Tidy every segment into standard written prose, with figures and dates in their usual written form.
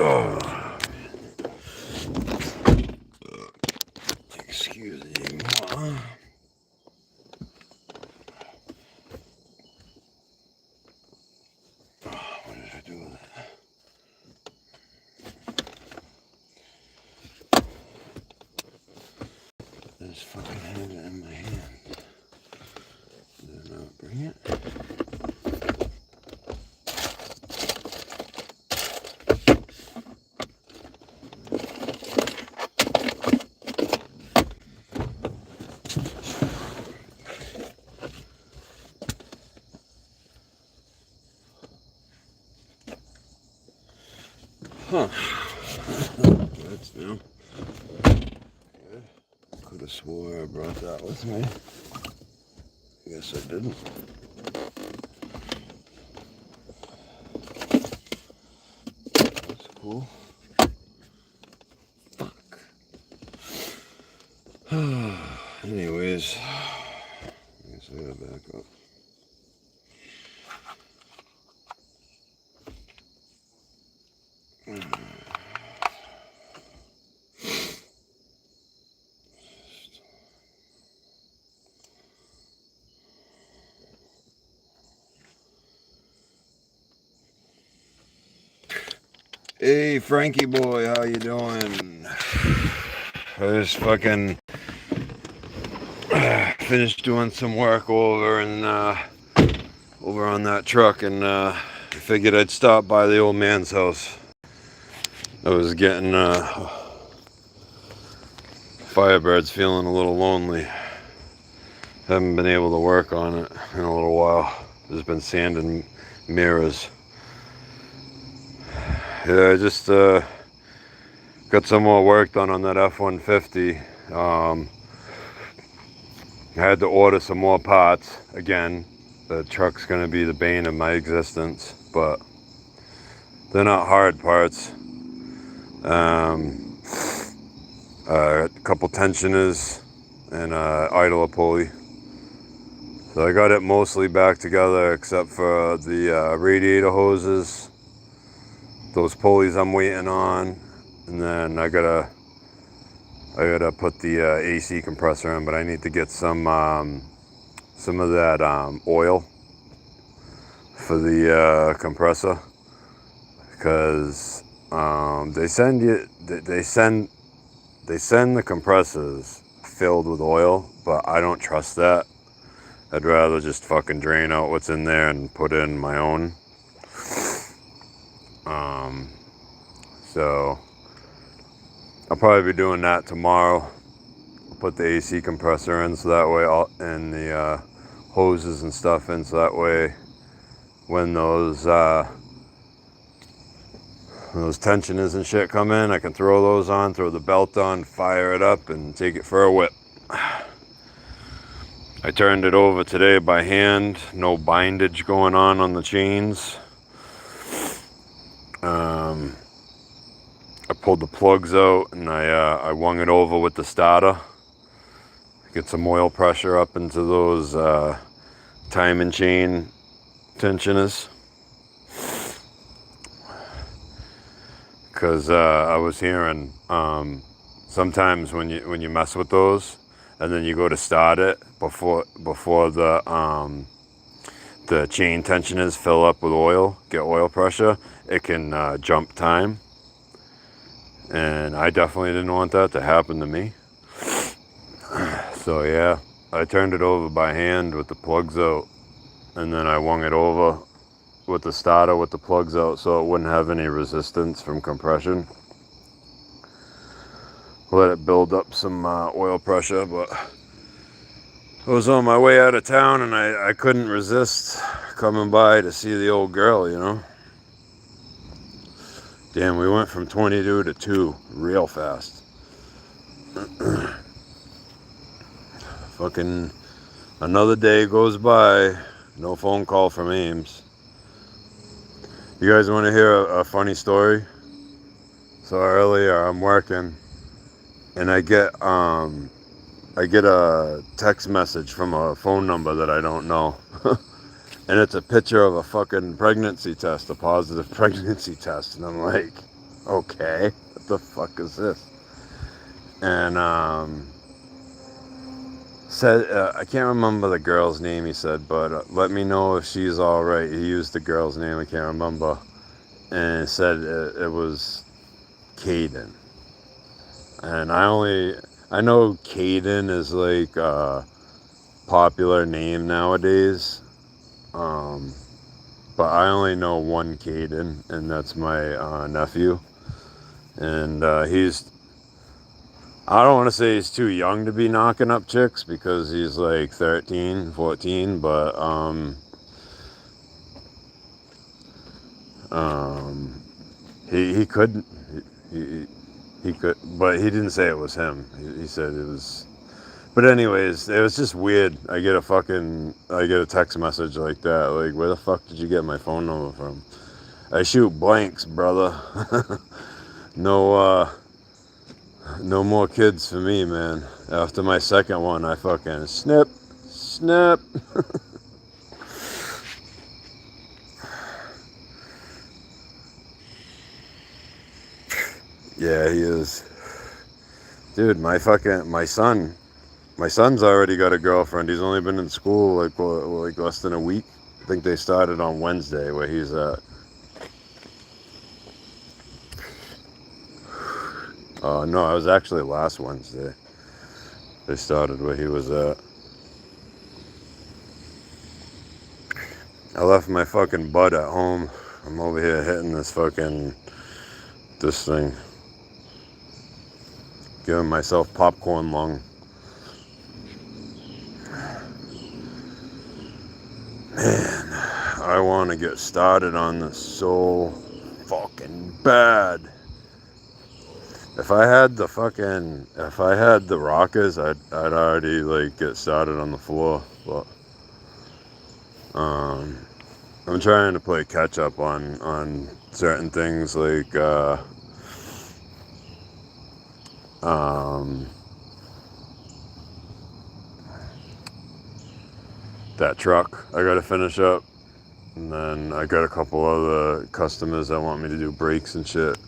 Oh, excuse me. What did I do with that? I just fucking have it in my hand. Did I not bring it? Huh. That's new. Good. Could have swore I brought that with me. I guess I didn't. That's cool. Fuck. Anyways, I guess I gotta back up. Hey Frankie boy, how you doing? I just fucking finished doing some work over on that truck, and I figured I'd stop by the old man's house. I was getting Firebird's feeling a little lonely. Haven't been able to work on it in a little while. There's been sand and mirrors. Yeah, I just got some more work done on that F-150. I had to order some more parts. Again, the truck's gonna be the bane of my existence, but they're not hard parts. A couple tensioners and idler pulley. So I got it mostly back together except for the radiator hoses. Those pulleys I'm waiting on, and then I gotta put the AC compressor in, but I need to get some of that oil for the compressor, because they send the compressors filled with oil, but I don't trust that. I'd rather just fucking drain out what's in there and put in my own. So I'll probably be doing that tomorrow. I'll put the AC compressor in, so that way and the hoses and stuff in, so that way when those tensioners and shit come in, I can throw those on, throw the belt on, fire it up, and take it for a whip. I turned it over today by hand. No bindage going on the chains. I pulled the plugs out, and I wung it over with the starter. Get some oil pressure up into those time and chain tensioners. Because I was hearing sometimes when you mess with those, and then you go to start it before the chain tensioners fill up with oil, get oil pressure, it can jump time. And I definitely didn't want that to happen to me. So yeah, I turned it over by hand with the plugs out, and then I wung it over with the starter with the plugs out, so it wouldn't have any resistance from compression. Let it build up some oil pressure, but I was on my way out of town, and I couldn't resist coming by to see the old girl, you know. Damn, we went from 22 to 2 real fast. Fucking another day goes by, no phone call from Ames. You guys want to hear a funny story? So earlier I'm working, and I get a text message from a phone number that I don't know. And it's a picture of a fucking pregnancy test, a positive pregnancy test. And I'm like, okay, what the fuck is this? And said I can't remember the girl's name. He said, but let me know if she's all right. He used the girl's name. I can't remember, and said it was Caden. And I know Caden is like a popular name nowadays. Um, but I only know one Caden, and that's my nephew. And I don't want to say he's too young to be knocking up chicks because he's like 13, 14, but um, he could he, he could, but he didn't say it was him. He said it was. But anyways, it was just weird. I get a text message like that. Like, where the fuck did you get my phone number from? I shoot blanks, brother. No, no more kids for me, man. After my second one, I fucking snip. Yeah, he is. Dude, my son's already got a girlfriend. He's only been in school like less than a week. I think they started on Wednesday where he's at. No, it was actually last Wednesday. They started where he was at. I left my fucking butt at home. I'm over here hitting this thing. Giving myself popcorn lung. Man, I want to get started on this so fucking bad. If I had the rockers, I'd already like get started on the floor. But I'm trying to play catch up on certain things like that truck I got to finish up, and then I got a couple other customers that want me to do brakes and shit.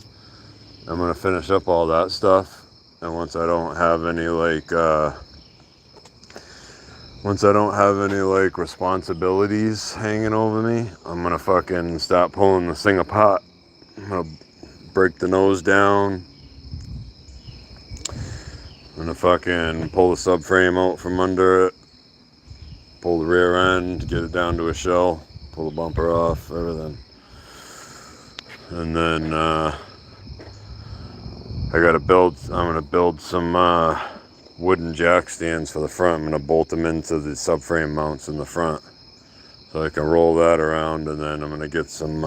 I'm gonna finish up all that stuff, and once I don't have any responsibilities hanging over me, I'm gonna fucking stop pulling this thing apart. I'm gonna break the nose down. I'm gonna fucking pull the subframe out from under it, pull the rear end, get it down to a shell, pull the bumper off, everything. And then I'm gonna build some wooden jack stands for the front. I'm gonna bolt them into the subframe mounts in the front, so I can roll that around. And then I'm gonna get some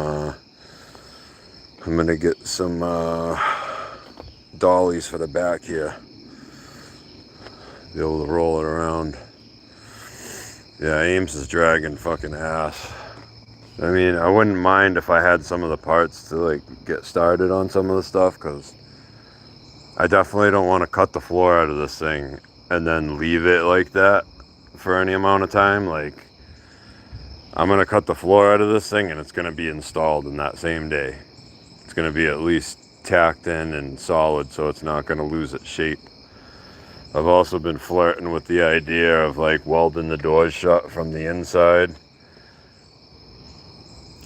dollies for the back here, be able to roll it around. Yeah, Ames is dragging fucking ass. I mean, I wouldn't mind if I had some of the parts to like get started on some of the stuff, because I definitely don't want to cut the floor out of this thing and then leave it like that for any amount of time. Like, I'm going to cut the floor out of this thing and it's going to be installed in that same day. It's going to be at least tacked in and solid, so it's not going to lose its shape. I've also been flirting with the idea of like welding the doors shut from the inside.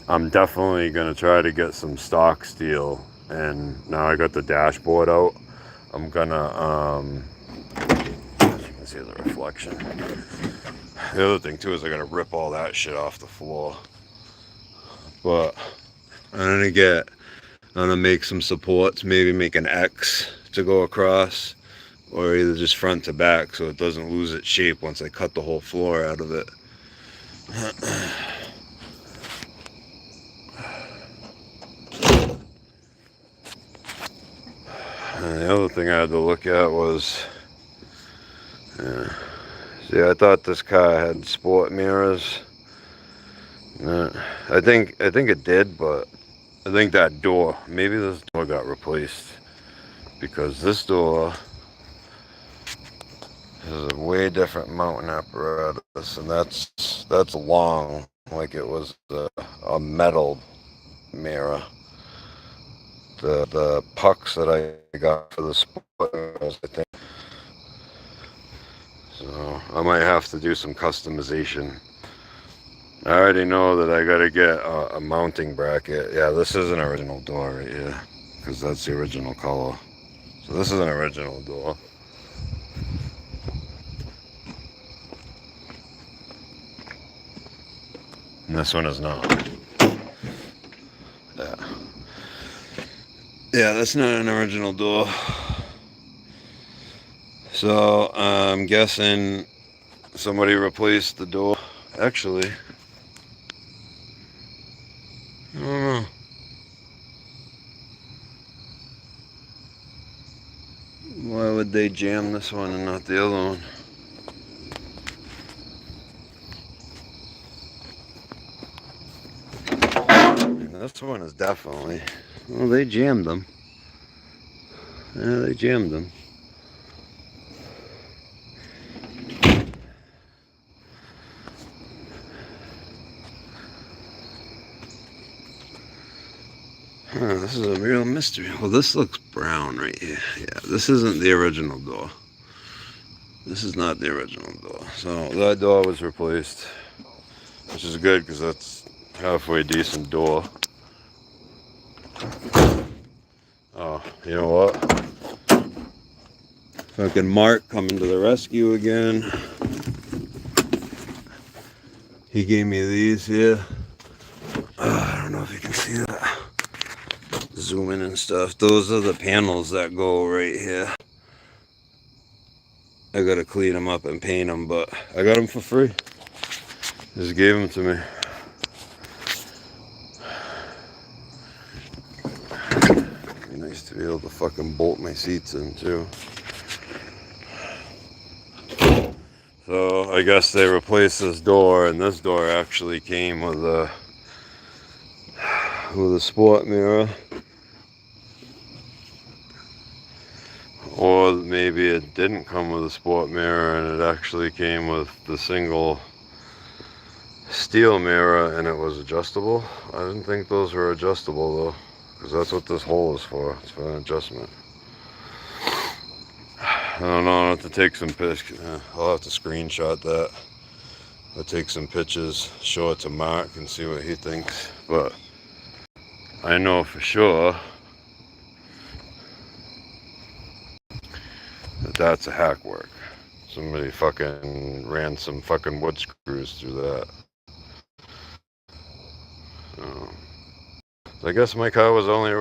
I'm definitely going to try to get some stock steel, and now I got the dashboard out. I'm gonna, you can see the reflection. The other thing too is I gotta rip all that shit off the floor. But I'm gonna make some supports, maybe make an X to go across, or either just front to back so it doesn't lose its shape once I cut the whole floor out of it. And the other thing I had to look at was, see, I thought this car had sport mirrors. I think it did, but I think that door, maybe this door got replaced, because this door is a way different mounting apparatus, and that's long, like it was a metal mirror. the pucks that I got for the sport, I think. So I might have to do some customization. I already know that I gotta get a mounting bracket. Yeah, this is an original door right here, because that's the original color. So this is an original door. And this one is not. Yeah. Yeah, that's not an original door. So I'm guessing somebody replaced the door. Actually, I don't know. Why would they jam this one and not the other one? This one is definitely... Well, they jammed them. Yeah, they jammed them. Huh, this is a real mystery. Well, this looks brown right here. Yeah, this isn't the original door. This is not the original door. So that door was replaced, which is good because that's halfway decent door. Oh, you know what? Fucking Mark coming to the rescue again. He gave me these here. I don't know if you can see that. Zoom in and stuff. Those are the panels that go right here. I gotta clean them up and paint them, but I got them for free. Just gave them to me. Be nice to be able to fucking bolt my seats in too. So I guess they replaced this door, and this door actually came with a sport mirror. Or maybe it didn't come with a sport mirror and it actually came with the single steel mirror and it was adjustable. I didn't think those were adjustable though, because that's what this hole is for. It's for an adjustment. I don't know, I'll have to take some pictures. I'll have to screenshot that. I'll take some pictures, show it to Mark and see what he thinks. But I know for sure that's a hack work. Somebody fucking ran some fucking wood screws through that. So I guess my car was only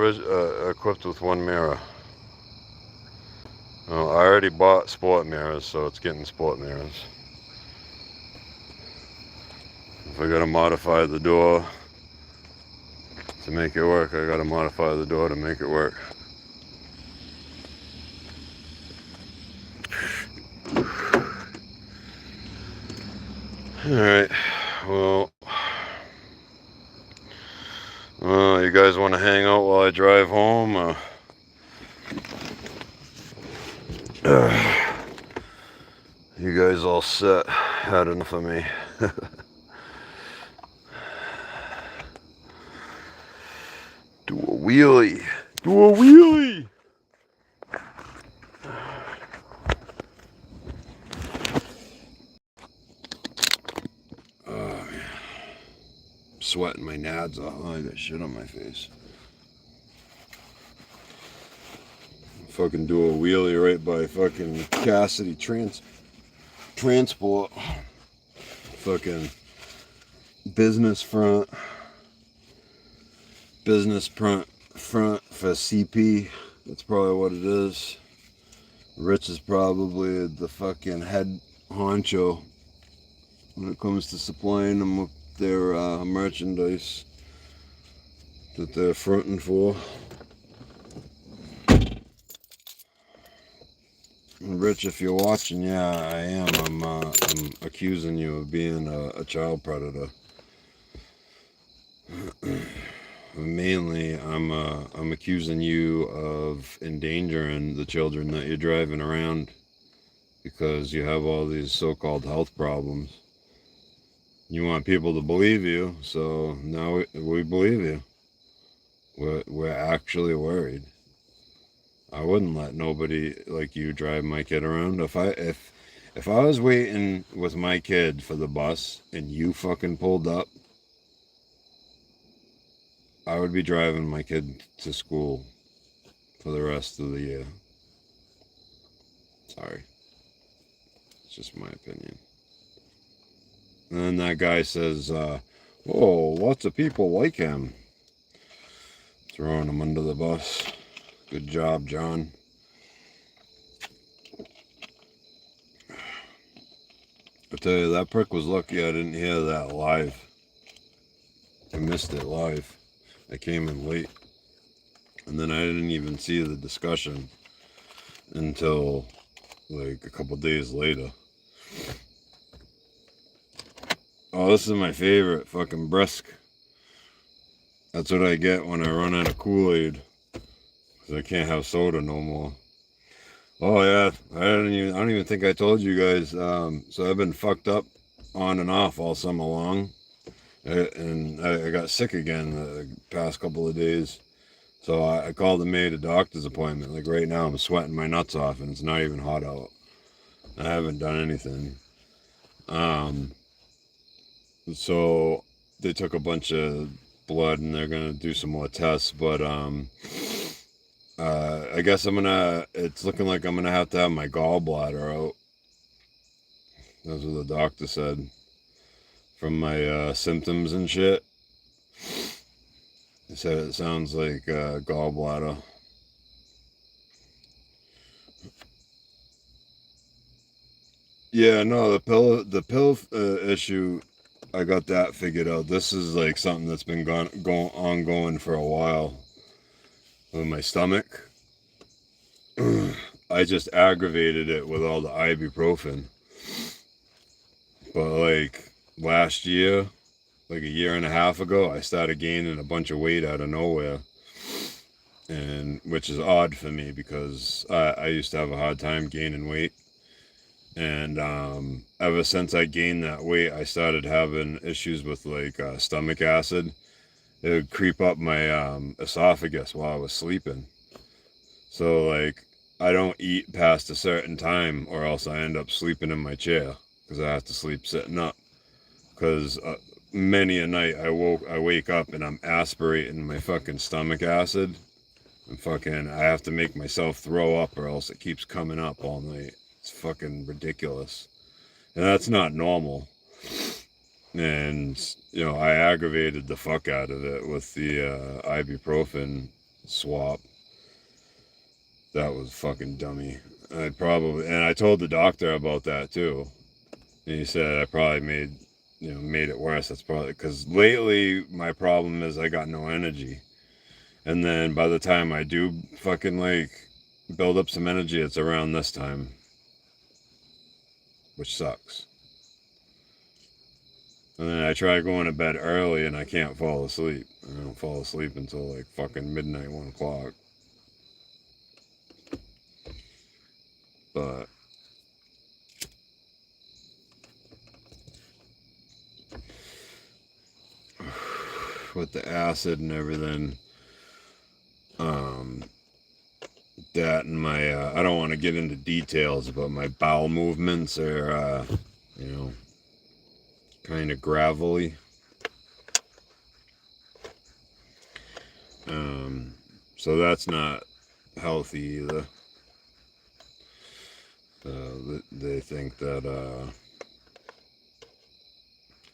equipped with one mirror. Well, I already bought sport mirrors, so it's getting sport mirrors. If I gotta modify the door to make it work, I gotta modify the door to make it work. Alright, well, you guys want to hang out while I drive home? You guys all set? Had enough of me. Do a wheelie. Do a wheelie. Sweating my nads off. Oh, I got shit on my face. Fucking do a wheelie right by fucking Cassidy Transport. Fucking business front for CP. That's probably what it is. Rich is probably the fucking head honcho when it comes to supplying them with their merchandise that they're fronting for. Rich, if you're watching, yeah, I am. I'm accusing you of being a child predator. Mainly, I'm accusing you of endangering the children that you're driving around because you have all these so-called health problems. You want people to believe you, so now we believe you. We're actually worried. I wouldn't let nobody like you drive my kid around. If I was waiting with my kid for the bus and you fucking pulled up, I would be driving my kid to school for the rest of the year. Sorry. It's just my opinion. And then that guy says, oh, lots of people like him. Throwing him under the bus. Good job, John. I tell you, that prick was lucky I didn't hear that live. I missed it live. I came in late. And then I didn't even see the discussion until like a couple days later. Oh, this is my favorite, fucking brisk. That's what I get when I run out of Kool-Aid. Because I can't have soda no more. Oh yeah, I don't even think I told you guys. So I've been fucked up on and off all summer long. And I got sick again the past couple of days. So I called and made a doctor's appointment. Like right now I'm sweating my nuts off and it's not even hot out. I haven't done anything. So they took a bunch of blood and they're gonna do some more tests, but I guess it's looking like I'm gonna have to have my gallbladder out. That's what the doctor said. From my symptoms and shit. He said it sounds like gallbladder. Yeah, no, the pill issue, I got that figured out. This is like something that's been ongoing for a while with my stomach. I just aggravated it with all the ibuprofen. But like last year, like a year and a half ago, I started gaining a bunch of weight out of nowhere. And which is odd for me because I used to have a hard time gaining weight. And ever since I gained that weight, I started having issues with like stomach acid. It would creep up my esophagus while I was sleeping. So like I don't eat past a certain time or else I end up sleeping in my chair because I have to sleep sitting up. Because many a night I wake up and I'm aspirating my fucking stomach acid. And I have to make myself throw up or else it keeps coming up all night. It's fucking ridiculous. And that's not normal. And, you know, I aggravated the fuck out of it with the ibuprofen swap. That was fucking dummy. And I told the doctor about that too. And he said I probably made it worse. That's probably because lately my problem is I got no energy. And then by the time I do fucking like build up some energy, it's around this time. Which sucks. And then I try going to bed early and I can't fall asleep. I don't fall asleep until like fucking midnight, 1 o'clock. But with the acid and everything, that and my I don't want to get into details, but my bowel movements are kind of gravelly. So that's not healthy either. They think that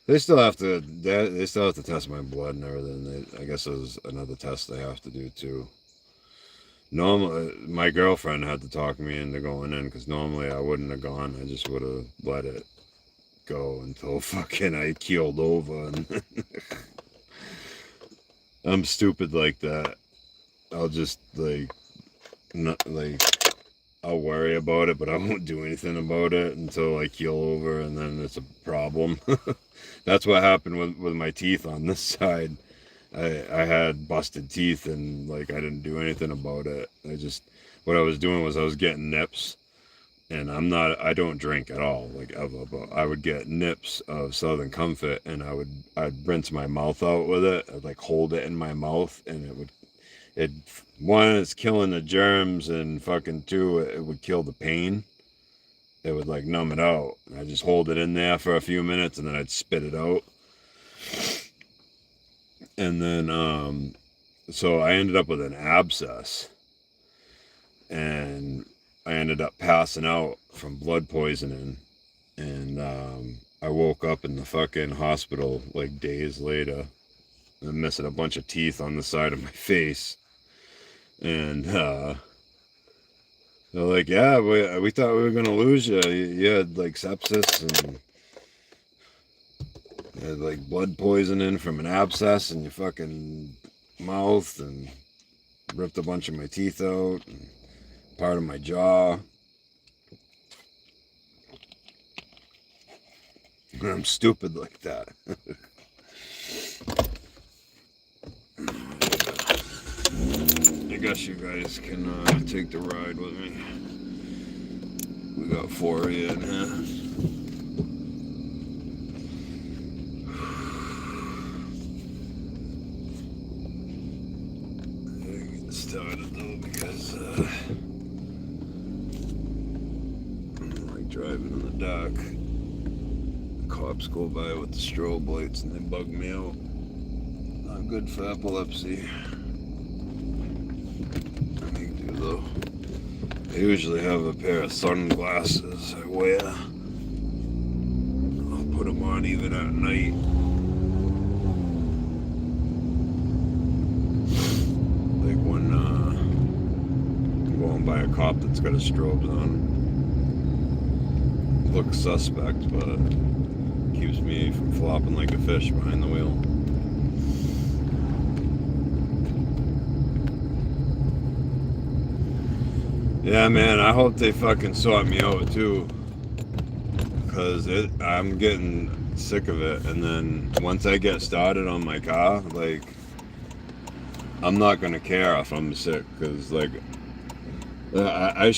they still have to test my blood and everything. I guess there's another test they have to do too. Normally, my girlfriend had to talk me into going in because normally I wouldn't have gone. I just would have let it go until fucking I keeled over. And I'm stupid like that. I'll just I'll worry about it, but I won't do anything about it until I keel over, and then it's a problem. That's what happened with my teeth on this side. I had busted teeth and like I didn't do anything about it. What I was doing was I was getting nips, and I don't drink at all, like ever, but I would get nips of Southern Comfort and I'd rinse my mouth out with it. I'd like hold it in my mouth and it would it, one, it's killing the germs, and fucking two, it would kill the pain. It would like numb it out. I just hold it in there for a few minutes and then I'd spit it out. And then, so I ended up with an abscess, and I ended up passing out from blood poisoning. And I woke up in the fucking hospital like days later, and missing a bunch of teeth on the side of my face. And they're like, yeah, we thought we were gonna lose you. You had like sepsis and you had like blood poisoning from an abscess in your fucking mouth, and ripped a bunch of my teeth out and part of my jaw. And I'm stupid like that. I guess you guys can take the ride with me. We got 4 of you in here. Get started though, because I don't like driving in the dark. Cops go by with the strobe lights and they bug me out. Not good for epilepsy. Though I usually have a pair of sunglasses I wear. I'll put them on even at night. Like when I'm going by a cop that's got a strobe on. Looks suspect, but keeps me from flopping like a fish behind the wheel. Yeah, man, I hope they fucking sort me out too, because I'm getting sick of it. And then once I get started on my car, like, I'm not gonna care if I'm sick, because like I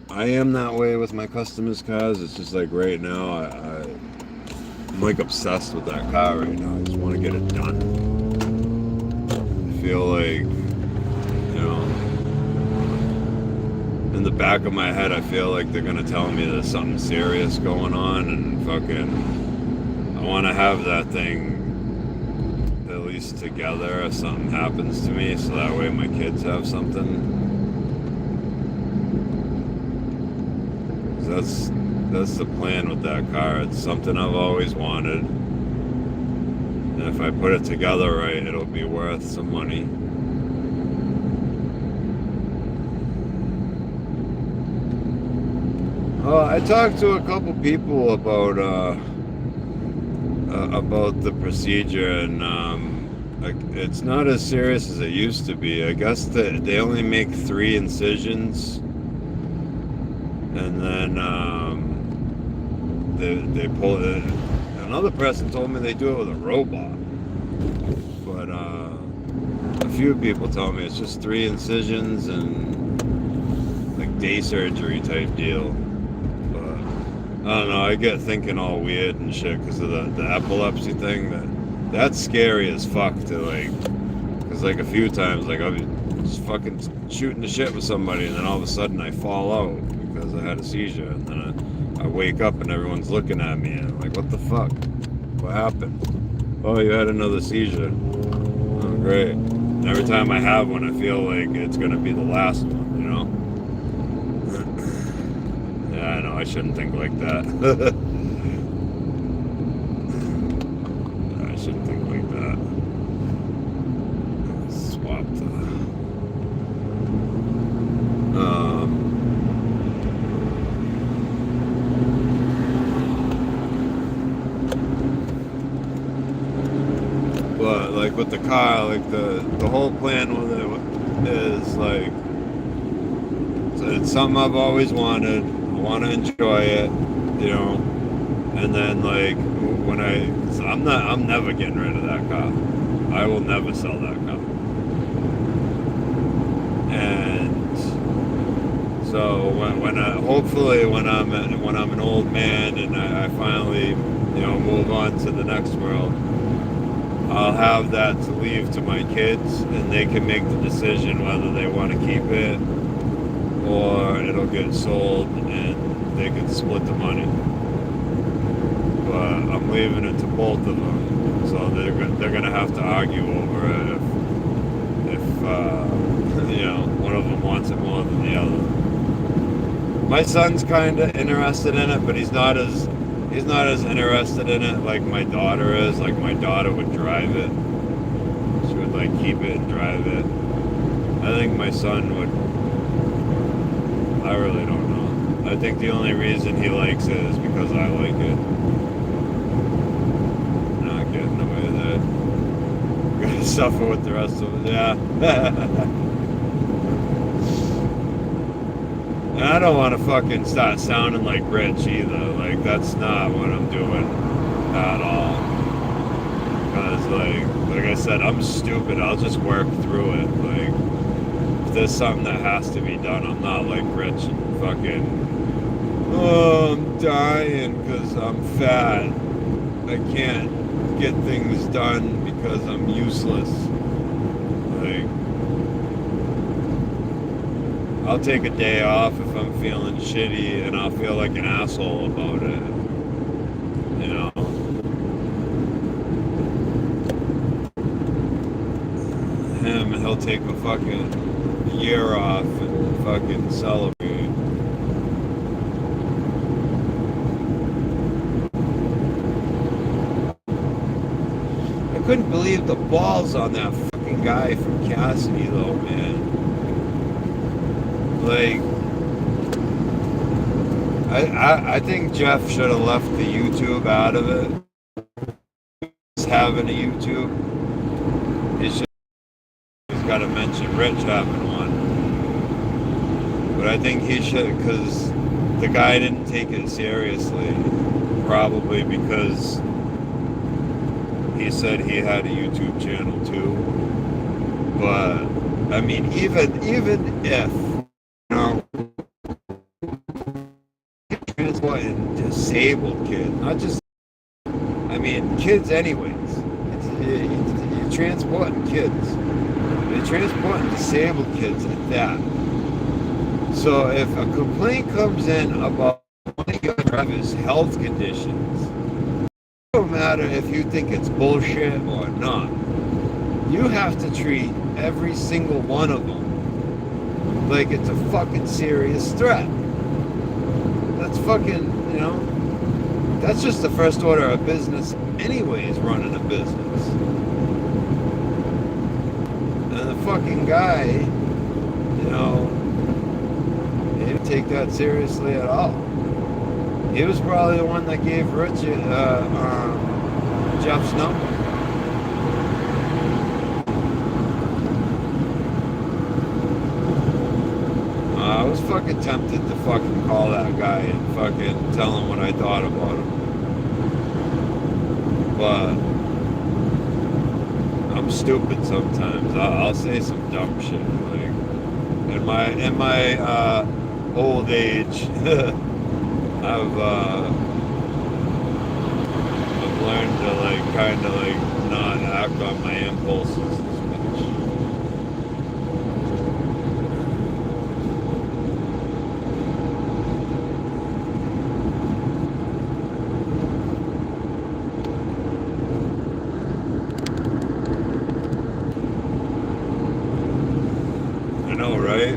am that way with my customers' cars. It's just like right now I'm like obsessed with that car right now. I just want to get it done. I feel like, in the back of my head, I feel like they're gonna tell me there's something serious going on, and fucking, I want to have that thing at least together if something happens to me, so that way my kids have something. That's the plan with that car. It's something I've always wanted, and if I put it together right, it'll be worth some money. I talked to a couple people about the procedure, and like, it's not as serious as it used to be. I guess that they only make 3 incisions, and then they pull it. Another person told me they do it with a robot, but a few people told me it's just 3 incisions and like day surgery type deal. I don't know, I get thinking all weird and shit because of the epilepsy thing. That's scary as fuck to, like, because like a few times, like, I'll be just fucking shooting the shit with somebody, and then all of a sudden I fall out because I had a seizure, and then I wake up and everyone's looking at me and I'm like, what the fuck? What happened? Oh, you had another seizure. Oh, great. And every time I have one, I feel like it's gonna be the last one, you know? Yeah, I know, I shouldn't think like that. I shouldn't think like that. Swap the... But, like, with the car, like, the whole plan with it is, like, it's something I've always wanted. Want to enjoy it, you know, and then like when I'm never getting rid of that car. I will never sell that car. And so hopefully when I'm an old man and I finally, move on to the next world, I'll have that to leave to my kids, and they can make the decision whether they want to keep it or it'll get sold and they can split the money. But I'm leaving it to both of them, so they're gonna have to argue over it if you know, one of them wants it more than the other. My son's kind of interested in it, but he's not as interested in it like my daughter is. Like my daughter would drive it. She would like keep it and drive it. I think my son would. I really don't know. I think the only reason he likes it is because I like it. Not getting away with it. Gotta suffer with the rest of it. Yeah. And I don't want to fucking start sounding like Rich either. Like, that's not what I'm doing at all. Because, like I said, I'm stupid. I'll just work through it. Like, if there's something that has to be done, I'm not like Rich and fucking, oh, I'm dying because I'm fat. I can't get things done because I'm useless. Like, I'll take a day off if I'm feeling shitty and I'll feel like an asshole about it. You know? He'll take a fucking year off and fucking celebrate. I couldn't believe the balls on that fucking guy from Cassidy though, man. Like, I think Jeff should have left the YouTube out of it. He's having a YouTube. He's got to mention Rich having one. But I think he should, because the guy didn't take it seriously. Probably because he said he had a YouTube channel too. But, I mean, even if, transporting disabled kids, not just, I mean, kids anyways. You're transporting kids. You're transporting disabled kids at that. So if a complaint comes in about one of your driver's health conditions, it don't matter if you think it's bullshit or not. You have to treat every single one of them like it's a fucking serious threat. That's fucking, you know, that's just the first order of business anyways, running a business. And the fucking guy, you know, he didn't take that seriously at all. He was probably the one that gave Richard Jeff's number. I was fucking tempted to fucking call that guy and fucking tell him what I thought about him. But I'm stupid sometimes. I'll say some dumb shit. Like in my old age, I've learned to like kind of like not act on my impulses as much. Right?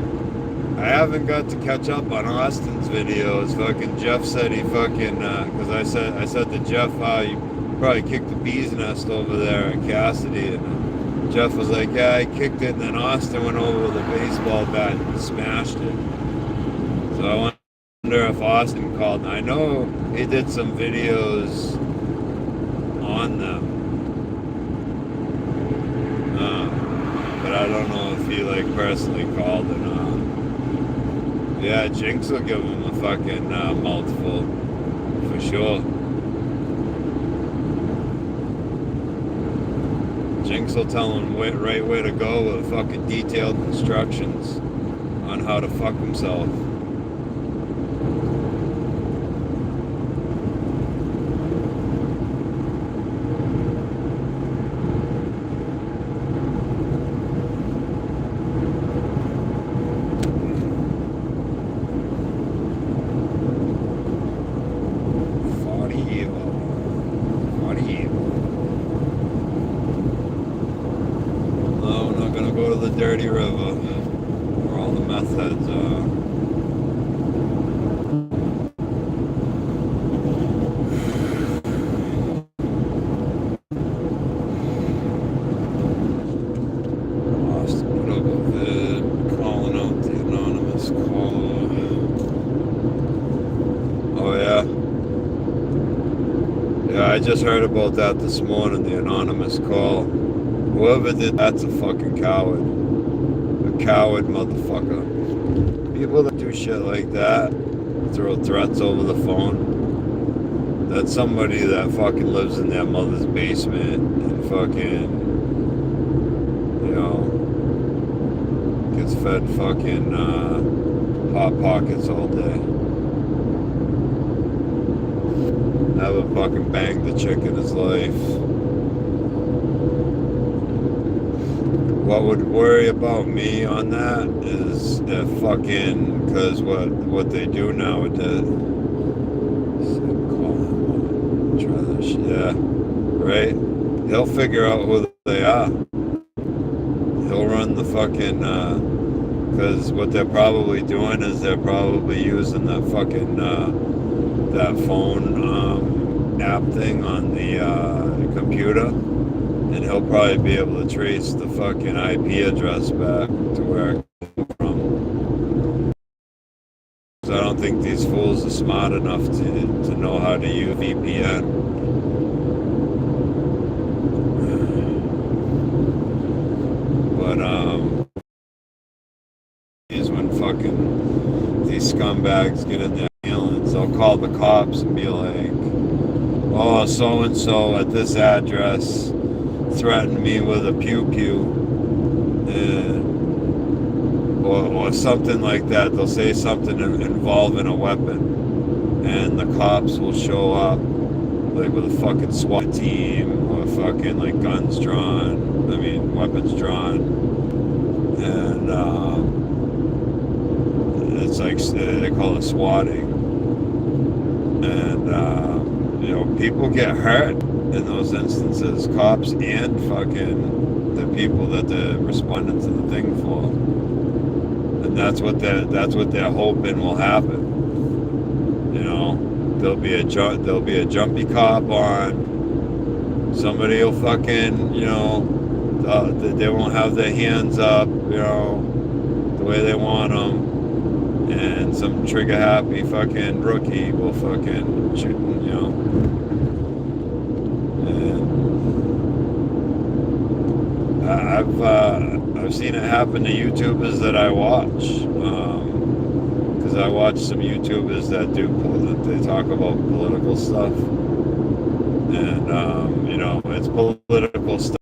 I haven't got to catch up on Austin's videos. Fucking Jeff said he fucking because I said to Jeff, you probably kicked the bee's nest over there at Cassidy, and Jeff was like, yeah, I kicked it, and then Austin went over with a baseball bat and smashed it. So I wonder if Austin called. I know he did some videos on them. But I don't know if he like personally called or not. Yeah, Jinx will give him a fucking mouthful for sure. Jinx will tell him right way to go with fucking detailed instructions on how to fuck himself. the dirty river where all the meth heads are. I just heard about that this morning, the anonymous call. Whoever did that's a fucking coward. A coward motherfucker. People that do shit like that, throw threats over the phone, that's somebody that fucking lives in their mother's basement and fucking, you know, gets fed fucking Hot Pockets all day. Never fucking banged a chick in his life. What would worry about me on that is if fucking, because what they do nowadays. Try this shit. Yeah, right? He'll figure out who they are. He'll run the fucking, because what they're probably doing is they're probably using the fucking, that phone app thing on the computer, and he'll probably be able to trace the fucking IP address back to where it came from. So I don't think these fools are smart enough to know how to use VPN. But is when fucking these scumbags get in their feelings, they'll call the cops and be like, oh, so-and-so at this address threatened me with a pew-pew, or something like that. They'll say something involving a weapon, and the cops will show up, like with a fucking SWAT team, or fucking like guns drawn, weapons drawn, and it's like, they call it swatting, and you know, people get hurt in those instances, cops and fucking the people that they're responding to the thing for, and that's what they're hoping will happen. You know, there'll be a jumpy cop on. Somebody will fucking, you know, they won't have their hands up, you know, the way they want them. And some trigger happy fucking rookie will fucking shoot, you know. And I've seen it happen to YouTubers that I watch, because I watch some YouTubers that they talk about political stuff, and you know, it's political stuff.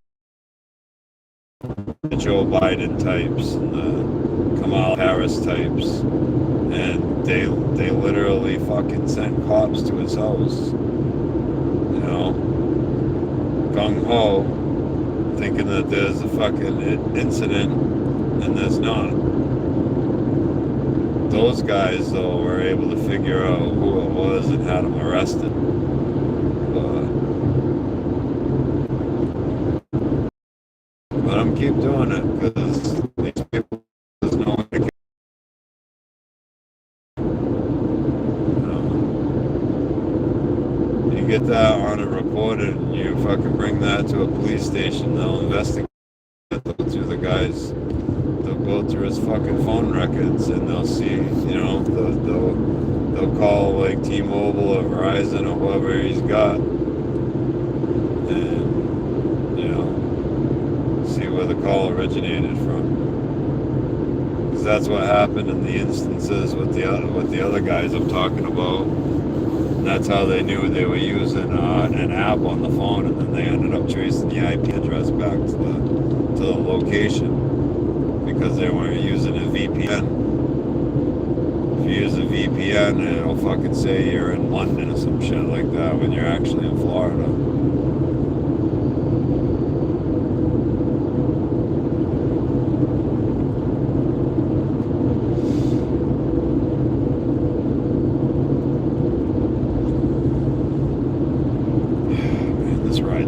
The Joe Biden types and the Kamala Harris types, and they literally fucking sent cops to his house, you know, gung-ho, thinking that there's a fucking incident, and there's not. Those guys, though, were able to figure out who it was and had him arrested. But I'm keep doing it, because these people, there's no one to get. You get that on a recorded, and you fucking bring that to a police station, they'll investigate. They'll go through the guys, they'll go through his fucking phone records, and they'll see, you know, they'll call like T-Mobile or Verizon or whoever he's got, and, you know, see where the call originated from. Because that's what happened in the instances with the other guys I'm talking about. That's how they knew they were using an app on the phone, and then they ended up tracing the IP address back to the location, because they weren't using a VPN. If you use a VPN, it'll fucking say you're in London or some shit like that when you're actually in Florida.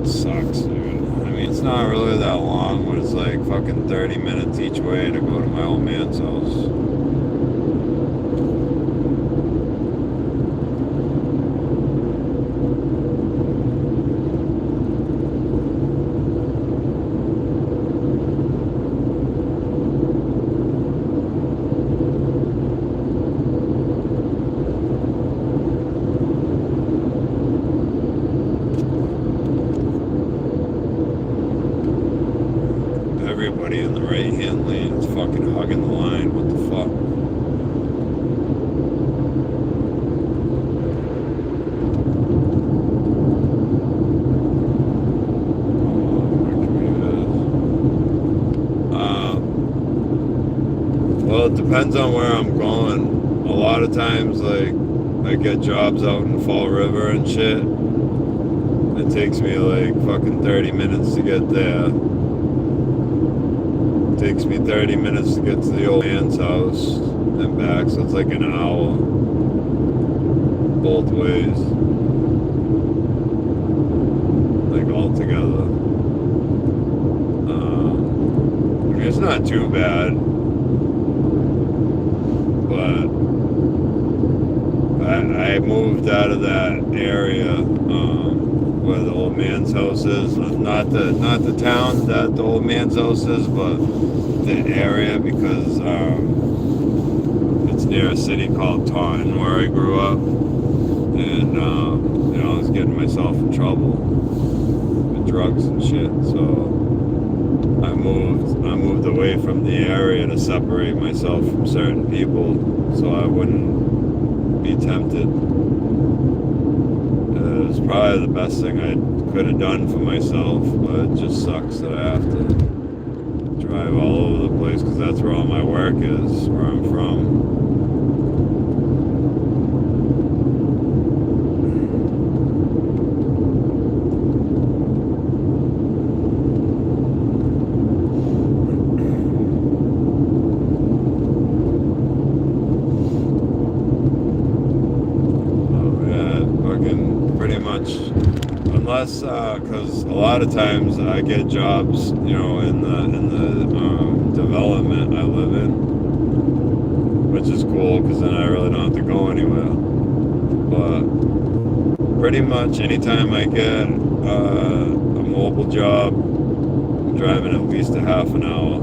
Sucks, dude. I mean, it's not really that long, but it's like fucking 30 minutes each which way to go to my old man's house. Everybody in the right-hand lane is fucking hugging the line. What the fuck? Well, it depends on where I'm going. A lot of times, like, I get jobs out in Fall River and shit. It takes me like fucking 30 minutes to get there. It takes me 30 minutes to get to the old man's house and back, so it's like an hour both ways. Like all together. I mean, it's not too bad. But I moved out of that area where the old man's house is. Not the town that the old man's house is, but the area, because it's near a city called Taunton where I grew up. And you know, I was getting myself in trouble with drugs and shit, so I moved away from the area to separate myself from certain people so I wouldn't be tempted. It was probably the best thing I could have done for myself, but it just sucks that I have to drive all over the place because that's where all my work is, where I'm from. Unless, because a lot of times I get jobs, you know, in the development I live in, which is cool because then I really don't have to go anywhere. But pretty much anytime I get a mobile job, I'm driving at least a half an hour,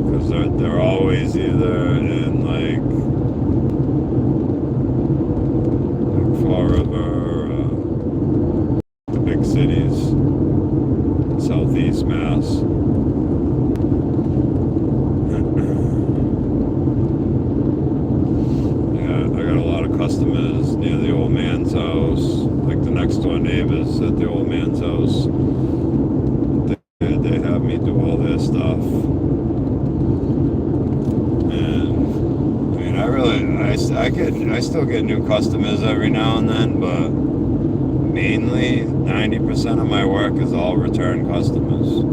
because they're always either in like Fall River, the big cities, southeast Mass. Yeah, I got a lot of customers near the old man's house, like the next door neighbors at the old man's house. They have me do all their stuff. I still get new customers every now and then, but mainly 90% of my work is all return customers.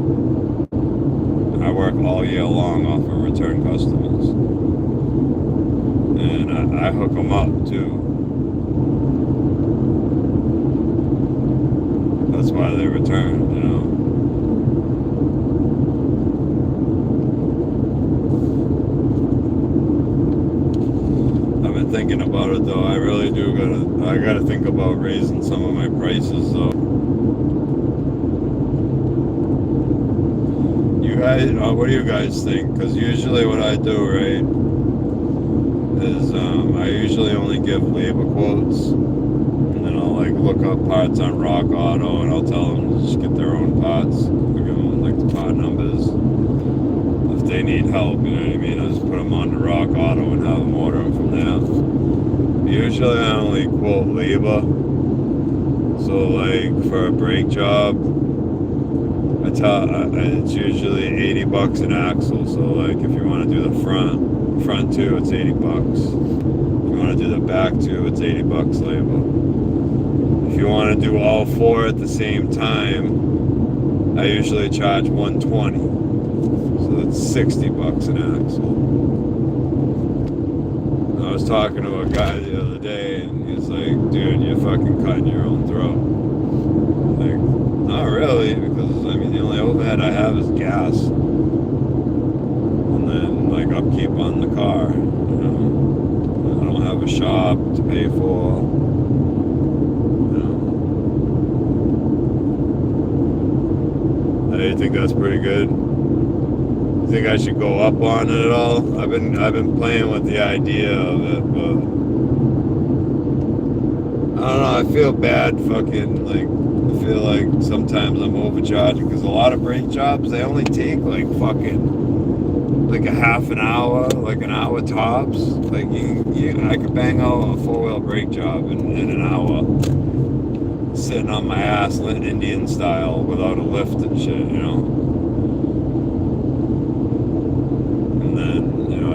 I work all year long off of return customers, and I hook them up too. That's why they return, you know. Thinking about it though, I really do gotta think about raising some of my prices though. You guys, what do you guys think? Because usually what I do, right, is I usually only give labor quotes, and then I'll like look up parts on Rock Auto, and I'll tell them to just get their own parts. I'll give them like the part numbers. If they need help, you know what I mean, I'll just put them on the Rock Auto and have them order them from there. Usually I only quote labor, so like for a brake job, it's usually 80 bucks an axle. So like if you want to do the front two, it's 80 bucks. If you want to do the back two, it's 80 bucks labor. If you want to do all four at the same time, I usually charge 120. So that's 60 bucks an axle. I was talking to a guy the other day, and he's like, dude, you're fucking cutting your own throat. Like, not really, because, I mean, the only only overhead I have is gas. And then, like, upkeep on the car, you know. I don't have a shop to pay for, you know. I think that's pretty good. Think I should go up on it at all? I've been playing with the idea of it, but I don't know. I feel bad. Fucking like I feel like sometimes I'm overcharging because a lot of brake jobs they only take like fucking a half an hour, like an hour tops. Like I could bang out a 4-wheel brake job in an hour, sitting on my ass, Indian style, without a lift and shit, you know.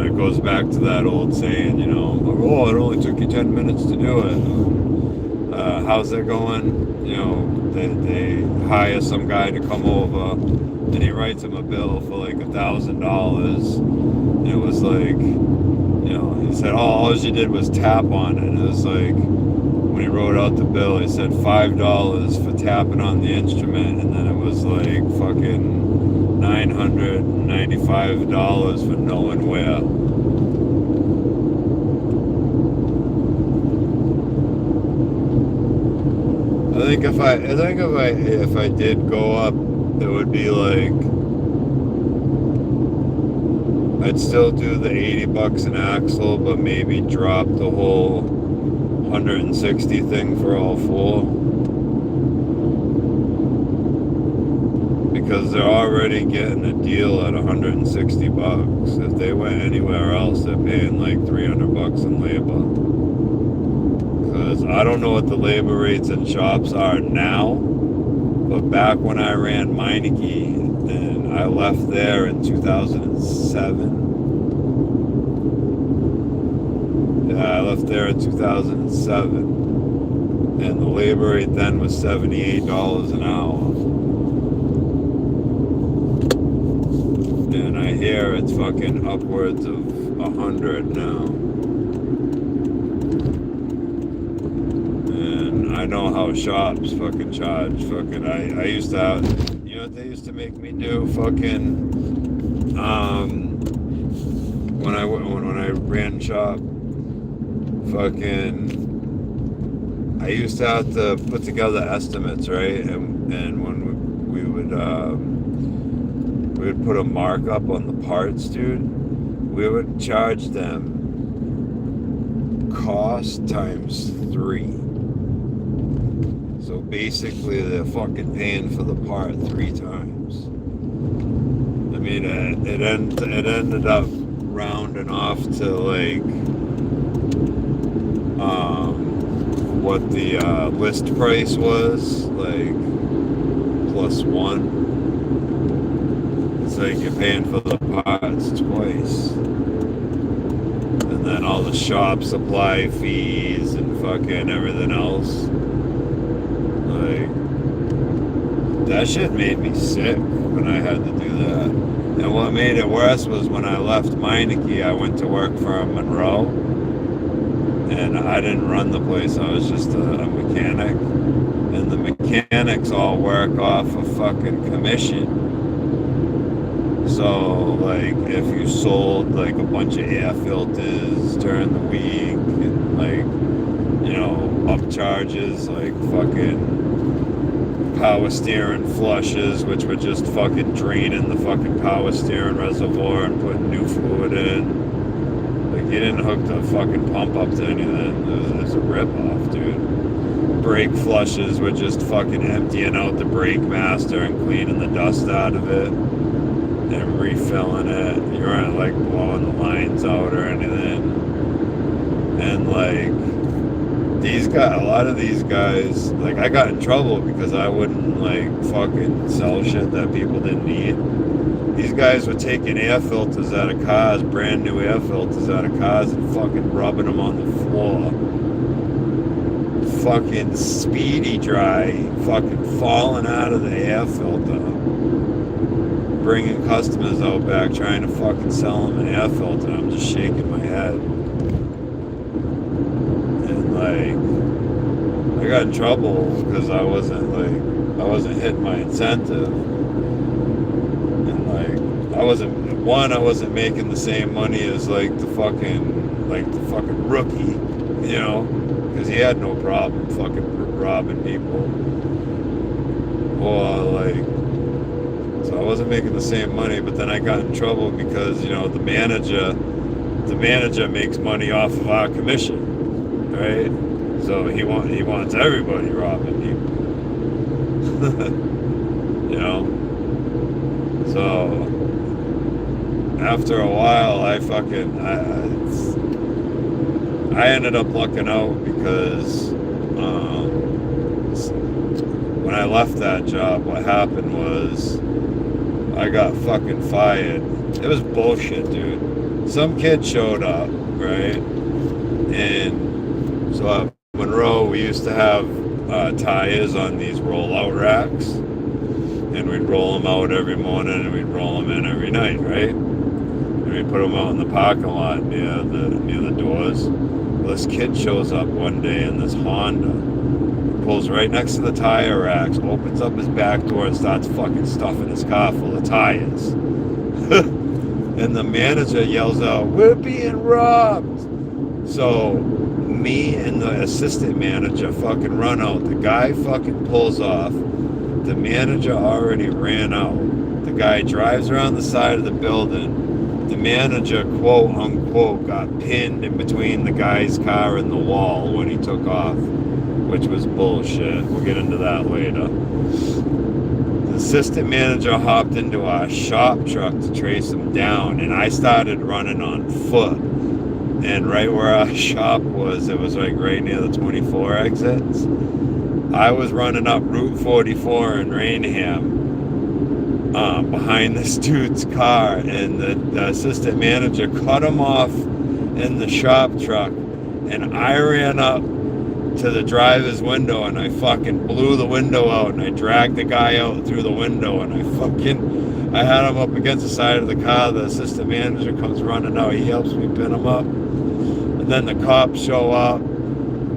It goes back to that old saying, you know, oh, it only took you 10 minutes to do it. How's that going? You know, they hire some guy to come over and he writes him a bill for like $1,000. And it was like, you know, he said, oh, all you did was tap on it. And it was like, when he wrote out the bill, he said $5 for tapping on the instrument. And then it was like fucking $995 for knowing where. I think if I did go up, it would be like I'd still do the $80 an axle, but maybe drop the whole 160 thing for all four. Because they're already getting a deal at $160. If they went anywhere else, they're paying like $300 in labor. Because I don't know what the labor rates in shops are now, but back when I ran Meineke, and I left there in 2007. Yeah, I left there in 2007, and the labor rate then was $78 an hour. And I hear it's fucking upwards of 100 now. And I know how shops fucking charge. Fucking, I used to have, you know what they used to make me do? Fucking, when I ran shop, fucking, I used to have to put together estimates, right? And when we would put a markup on the parts, dude, we would charge them cost times 3. So basically they're fucking paying for the part 3 times. I mean, it ended up rounding off to like what the list price was, like +1. It's like you're paying for the parts twice. And then all the shop supply fees and fucking everything else. Like, that shit made me sick when I had to do that. And what made it worse was when I left Meineke, I went to work for Monroe. And I didn't run the place, I was just a mechanic. And the mechanics all work off of fucking commission. So, like, if you sold, like, a bunch of air filters during the week and, like, you know, upcharges, like, fucking power steering flushes, which were just fucking draining the fucking power steering reservoir and putting new fluid in. Like, you didn't hook the fucking pump up to anything. It was a rip-off, dude. Brake flushes were just fucking emptying out the brake master and cleaning the dust out of it. And refilling it. You weren't like blowing the lines out or anything. And like a lot of these guys, like I got in trouble because I wouldn't like fucking sell shit that people didn't need. These guys were taking air filters out of cars, brand new air filters out of cars, and fucking rubbing them on the floor. Fucking speedy dry, fucking falling out of the air filter. Bringing customers out back trying to fucking sell them an air filter. I'm just shaking my head. And like, I got in trouble because I wasn't hitting my incentive. I wasn't making the same money as like the fucking rookie, you know, because he had no problem fucking robbing people. Or like, so I wasn't making the same money, but then I got in trouble because, you know, the manager makes money off of our commission, right? So he wants everybody robbing people. You know? So after a while, I ended up lucking out because when I left that job, what happened was I got fucking fired. It was bullshit, dude. Some kid showed up, right? And so at Monroe, we used to have tires on these rollout racks, and we'd roll them out every morning, and we'd roll them in every night, right? And we'd put them out in the parking lot near the doors. Well, this kid shows up one day in this Honda, pulls right next to the tire racks, opens up his back door, and starts fucking stuffing his car full of tires. And the manager yells out, "We're being robbed!" So me and the assistant manager fucking run out. The guy fucking pulls off. The manager already ran out. The guy drives around the side of the building. The manager, quote unquote, got pinned in between the guy's car and the wall when he took off, which was bullshit. We'll get into that later. The assistant manager hopped into our shop truck to trace him down, and I started running on foot. And right where our shop was, it was like right near the 24 exits. I was running up Route 44 in Rainham behind this dude's car, and the assistant manager cut him off in the shop truck, and I ran up to the driver's window, and I fucking blew the window out, and I dragged the guy out through the window, and I had him up against the side of the car. The assistant manager comes running out. He helps me pin him up, and then the cops show up.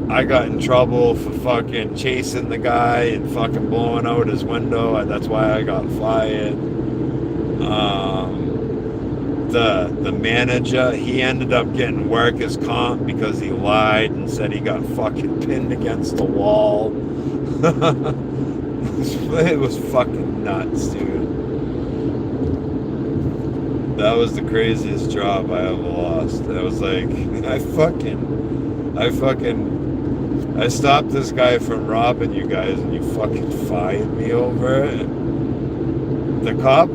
I got in trouble for fucking chasing the guy and fucking blowing out his window. That's why I got fired. The manager, he ended up getting workers' comp because he lied and said he got fucking pinned against the wall. It was fucking nuts, dude. That was the craziest job I ever lost. I was like, I stopped this guy from robbing you guys, and you fucking fired me over it. The cop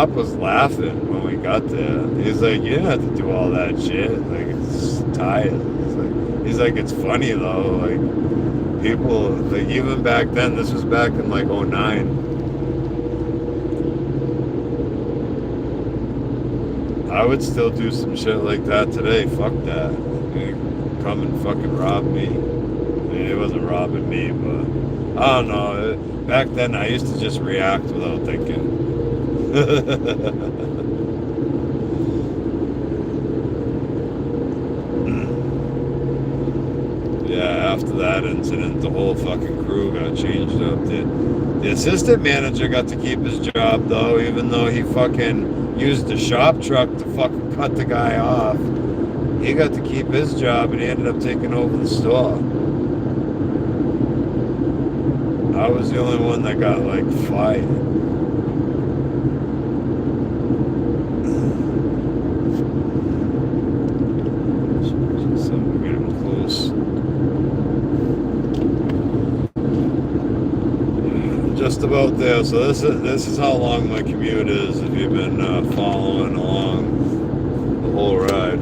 was laughing when we got there. He's like, "You didn't have to do all that shit. Like, it's tired." He's like, "It's funny though. Like, people, like, even back then, this was back in like 2009. I would still do some shit like that today. Fuck that. Like, come and fucking rob me." I mean, it wasn't robbing me, but I don't know. Back then, I used to just react without thinking. Yeah, after that incident, the whole fucking crew got changed up. The assistant manager got to keep his job, though, even though he fucking used the shop truck to fucking cut the guy off. He got to keep his job, and he ended up taking over the store. I was the only one that got, like, fired. Something getting close. Just about there. So this is how long my commute is, if you've been following along the whole ride.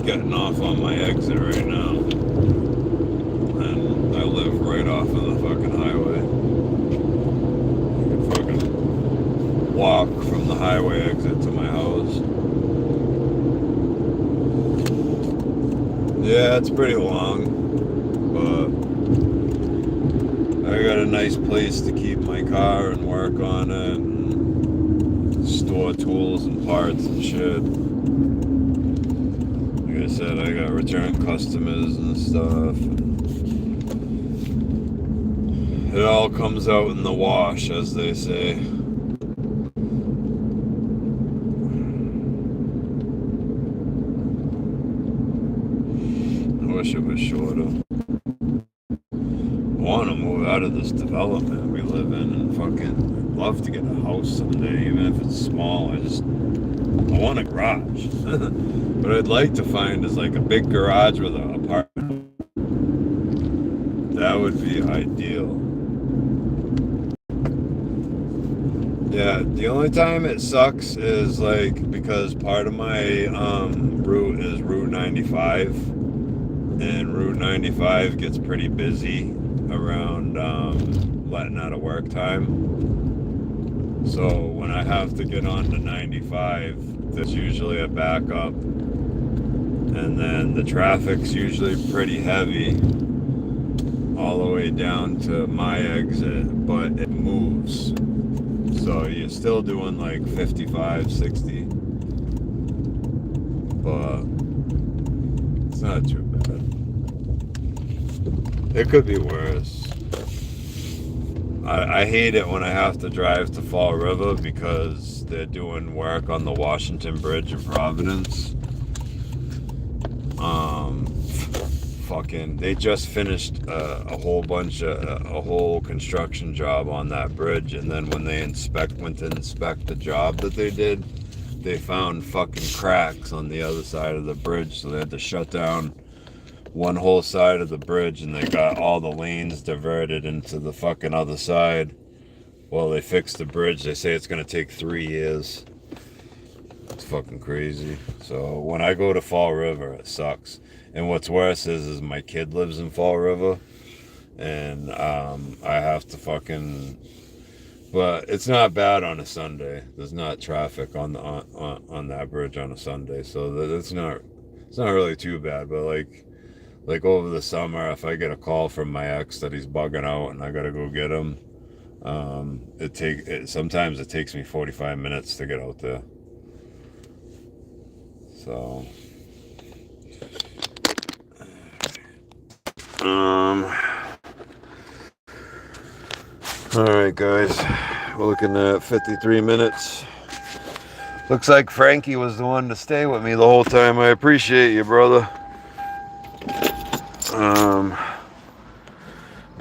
Getting off on my exit right now, and I live right off of the fucking highway. I can fucking walk from the highway exit to my house. Yeah, it's pretty long, but I got a nice place to keep my car and work on it and store tools and parts and shit. Like I said, I got return customers and stuff. It all comes out in the wash, as they say. I wish it was shorter. I want to move out of this development we live in and fucking love to get a house someday, even if it's small. I want a garage. What I'd like to find is like a big garage with an apartment. That would be ideal. Yeah, the only time it sucks is like because part of my route is Route 95, and Route 95 gets pretty busy around letting out of work time. So when I have to get on to 95, there's usually a backup, and then the traffic's usually pretty heavy all the way down to my exit, but it moves. So you're still doing like 55, 60. But it's not too bad. It could be worse. I hate it when I have to drive to Fall River because they're doing work on the Washington Bridge in Providence. They just finished a whole construction job on that bridge, and then when they went to inspect the job that they did, they found fucking cracks on the other side of the bridge, so they had to shut down one whole side of the bridge, and they got all the lanes diverted into the fucking other side while they fixed the bridge. They say it's gonna take 3 years. It's fucking crazy. So when I go to Fall River, it sucks. And what's worse is my kid lives in Fall River, and I have to fucking. But it's not bad on a Sunday. There's not traffic on that bridge on a Sunday, so it's not really too bad. But like over the summer, if I get a call from my ex that he's bugging out and I gotta go get him, sometimes it takes me 45 minutes to get out there. So, all right, guys, we're looking at 53 minutes. Looks like Frankie was the one to stay with me the whole time. I appreciate you, brother.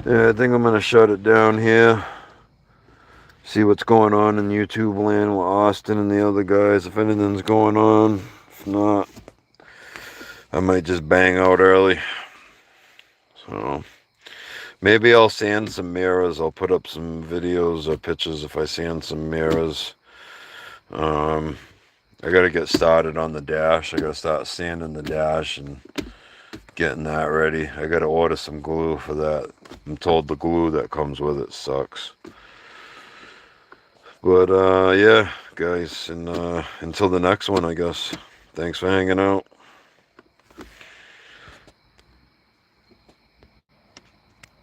Yeah, I think I'm gonna shut it down here. See what's going on in YouTube land with Austin and the other guys, if anything's going on. If not, I might just bang out early. So maybe I'll sand some mirrors. I'll put up some videos or pictures if I sand some mirrors. I gotta get started on the dash. I gotta start sanding the dash and getting that ready. I gotta order some glue for that. I'm told the glue that comes with it sucks. But yeah, guys, and until the next one, I guess. Thanks for hanging out.